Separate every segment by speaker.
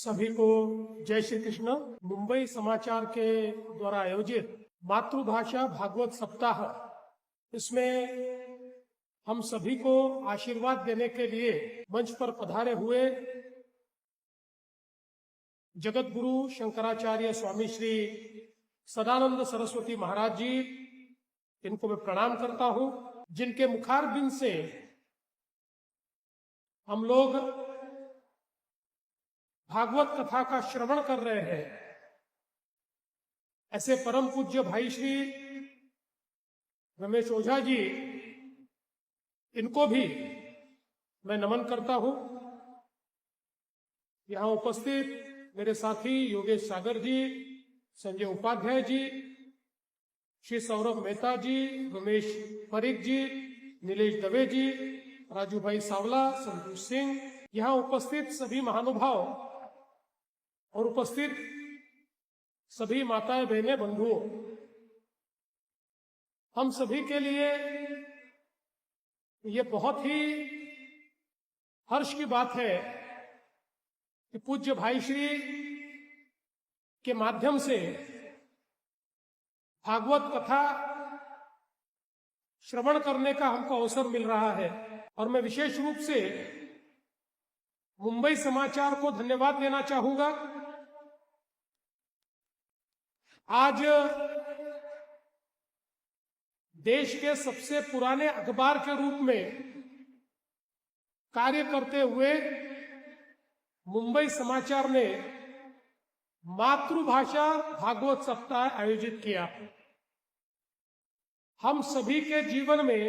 Speaker 1: सभी को जय श्री कृष्ण। मुंबई समाचार के द्वारा आयोजित मातृभाषा भागवत सप्ताह, इसमें हम सभी को आशीर्वाद देने के लिए मंच पर पधारे हुए जगत गुरु शंकराचार्य स्वामी श्री सदानंद सरस्वती महाराज जी, इनको मैं प्रणाम करता हूं, जिनके मुखारबिंद से हम लोग भागवत कथा का श्रवण कर रहे हैं। ऐसे परम पूज्य भाई श्री रमेश ओझा जी, इनको भी मैं नमन करता हूं। यहां उपस्थित मेरे साथी योगेश सागर जी, संजय उपाध्याय जी, श्री सौरभ मेहता जी, रमेश परीख जी, नीलेश दवे जी, राजू भाई सावला, संतोष सिंह, यहां उपस्थित सभी महानुभाव और उपस्थित सभी माताएं, बहनें, बंधुओं, हम सभी के लिए ये बहुत ही हर्ष की बात है कि पूज्य भाई श्री के माध्यम से भागवत कथा श्रवण करने का हमको अवसर मिल रहा है। और मैं विशेष रूप से मुंबई समाचार को धन्यवाद देना चाहूंगा। आज देश के सबसे पुराने अखबार के रूप में कार्य करते हुए मुंबई समाचार ने मातृभाषा भागवत सप्ताह आयोजित किया। हम सभी के जीवन में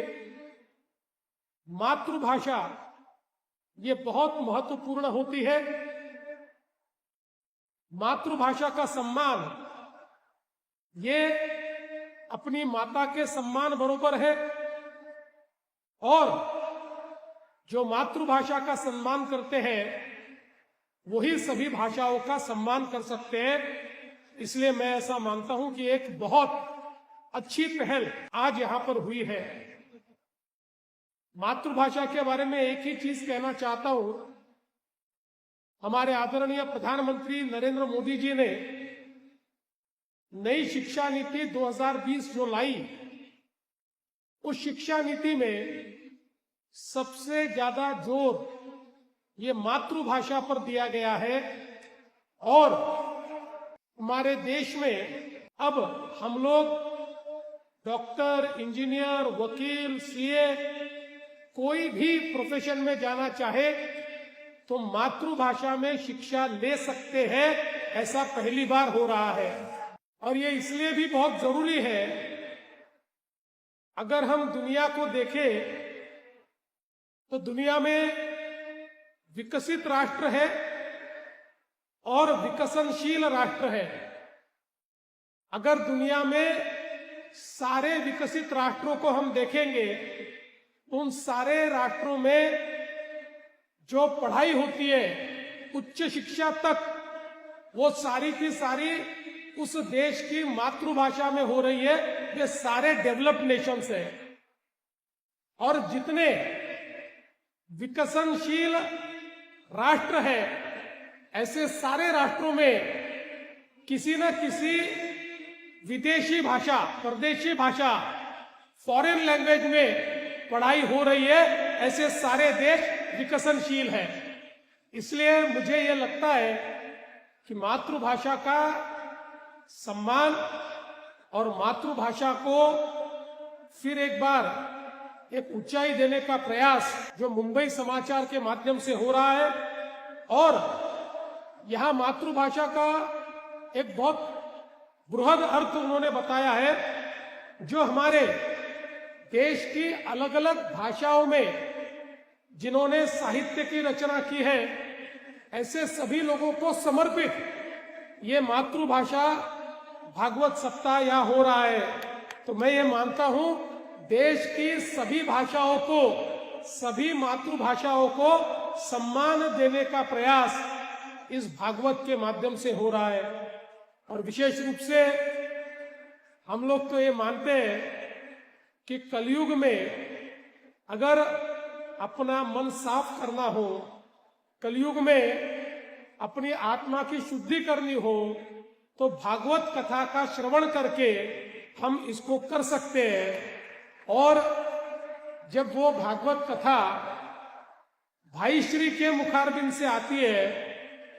Speaker 1: मातृभाषा ये बहुत महत्वपूर्ण होती है। मातृभाषा का सम्मान ये अपनी माता के सम्मान बरोबर है, और जो मातृभाषा का सम्मान करते हैं वही सभी भाषाओं का सम्मान कर सकते हैं। इसलिए मैं ऐसा मानता हूं कि एक बहुत अच्छी पहल आज यहां पर हुई है। मातृभाषा के बारे में एक ही चीज कहना चाहता हूं। हमारे आदरणीय प्रधानमंत्री नरेंद्र मोदी जी ने नई शिक्षा नीति 2020 जो लाई, उस शिक्षा नीति में सबसे ज्यादा जोर ये मातृभाषा पर दिया गया है। और हमारे देश में अब हम लोग डॉक्टर, इंजीनियर, वकील, सीए, कोई भी प्रोफेशन में जाना चाहे तो मातृभाषा में शिक्षा ले सकते हैं। ऐसा पहली बार हो रहा है, और ये इसलिए भी बहुत जरूरी है। अगर हम दुनिया को देखें तो दुनिया में विकसित राष्ट्र है और विकसनशील राष्ट्र है। अगर दुनिया में सारे विकसित राष्ट्रों को हम देखेंगे, उन सारे राष्ट्रों में जो पढ़ाई होती है उच्च शिक्षा तक, वो सारी की सारी उस देश की मातृभाषा में हो रही है। ये सारे डेवलप्ड नेशंस हैं। और जितने विकसनशील राष्ट्र हैं, ऐसे सारे राष्ट्रों में किसी न किसी विदेशी भाषा, परदेशी भाषा, फॉरेन लैंग्वेज में पढ़ाई हो रही है। ऐसे सारे देश विकसनशील हैं। इसलिए मुझे ये लगता है कि मातृभाषा का सम्मान और मातृभाषा को फिर एक बार एक ऊंचाई देने का प्रयास जो मुंबई समाचार के माध्यम से हो रहा है, और यहां मातृभाषा का एक बहुत बृहद अर्थ उन्होंने बताया है। जो हमारे देश की अलग अलग भाषाओं में जिन्होंने साहित्य की रचना की है, ऐसे सभी लोगों को समर्पित ये मातृभाषा भागवत सप्ताह यहां हो रहा है। तो मैं ये मानता हूं देश की सभी भाषाओं को, सभी मातृभाषाओं को सम्मान देने का प्रयास इस भागवत के माध्यम से हो रहा है। और विशेष रूप से हम लोग तो ये मानते हैं कि कलयुग में अगर अपना मन साफ करना हो, कलयुग में अपनी आत्मा की शुद्धि करनी हो तो भागवत कथा का श्रवण करके हम इसको कर सकते हैं। और जब वो भागवत कथा भाई श्री के मुखारबिंद से आती है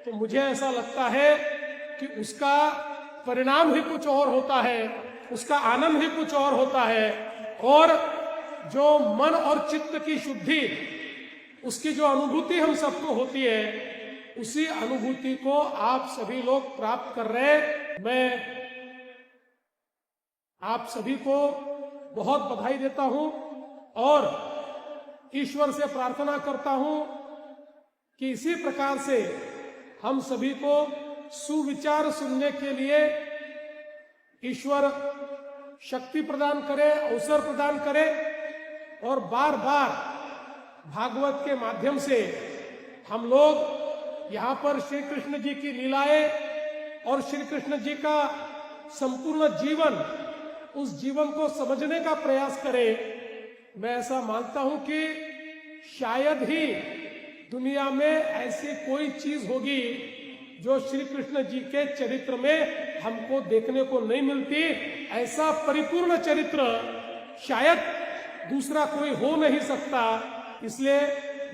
Speaker 1: तो मुझे ऐसा लगता है कि उसका परिणाम ही कुछ और होता है, उसका आनंद ही कुछ और होता है। और जो मन और चित्त की शुद्धि, उसकी जो अनुभूति हम सबको होती है, उसी अनुभूति को आप सभी लोग प्राप्त कर रहे हैं। मैं आप सभी को बहुत बधाई देता हूं और ईश्वर से प्रार्थना करता हूं कि इसी प्रकार से हम सभी को सुविचार सुनने के लिए ईश्वर शक्ति प्रदान करे, अवसर प्रदान करे और बार बार भागवत के माध्यम से हम लोग यहाँ पर श्री कृष्ण जी की लीलाएं और श्री कृष्ण जी का संपूर्ण जीवन, उस जीवन को समझने का प्रयास करें। मैं ऐसा मानता हूं कि शायद ही दुनिया में ऐसी कोई चीज होगी जो श्री कृष्ण जी के चरित्र में हमको देखने को नहीं मिलती। ऐसा परिपूर्ण चरित्र शायद दूसरा कोई हो नहीं सकता। इसलिए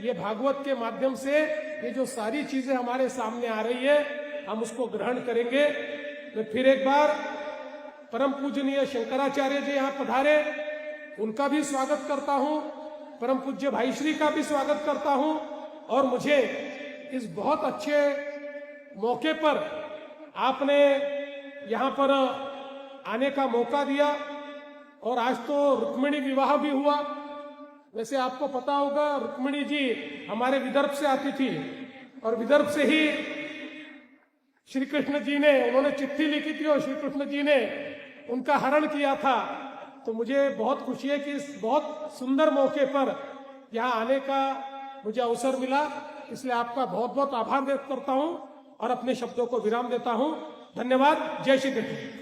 Speaker 1: ये भागवत के माध्यम से ये जो सारी चीजें हमारे सामने आ रही है, हम उसको ग्रहण करेंगे। मैं फिर एक बार परम पूजनीय शंकराचार्य जी यहाँ पधारे, उनका भी स्वागत करता हूँ, परम पूज्य भाई श्री का भी स्वागत करता हूँ। और मुझे इस बहुत अच्छे मौके पर आपने यहाँ पर आने का मौका दिया। और आज तो रुक्मिणी विवाह भी हुआ। वैसे आपको पता होगा, रुक्मिणी जी हमारे विदर्भ से आती थी और विदर्भ से ही श्री कृष्ण जी ने, उन्होंने चिट्ठी लिखी थी और श्री कृष्ण जी ने उनका हरण किया था। तो मुझे बहुत खुशी है कि इस बहुत सुंदर मौके पर यहाँ आने का मुझे अवसर मिला। इसलिए आपका बहुत बहुत आभार व्यक्त करता हूँ और अपने शब्दों को विराम देता हूँ। धन्यवाद। जय श्री कृष्ण।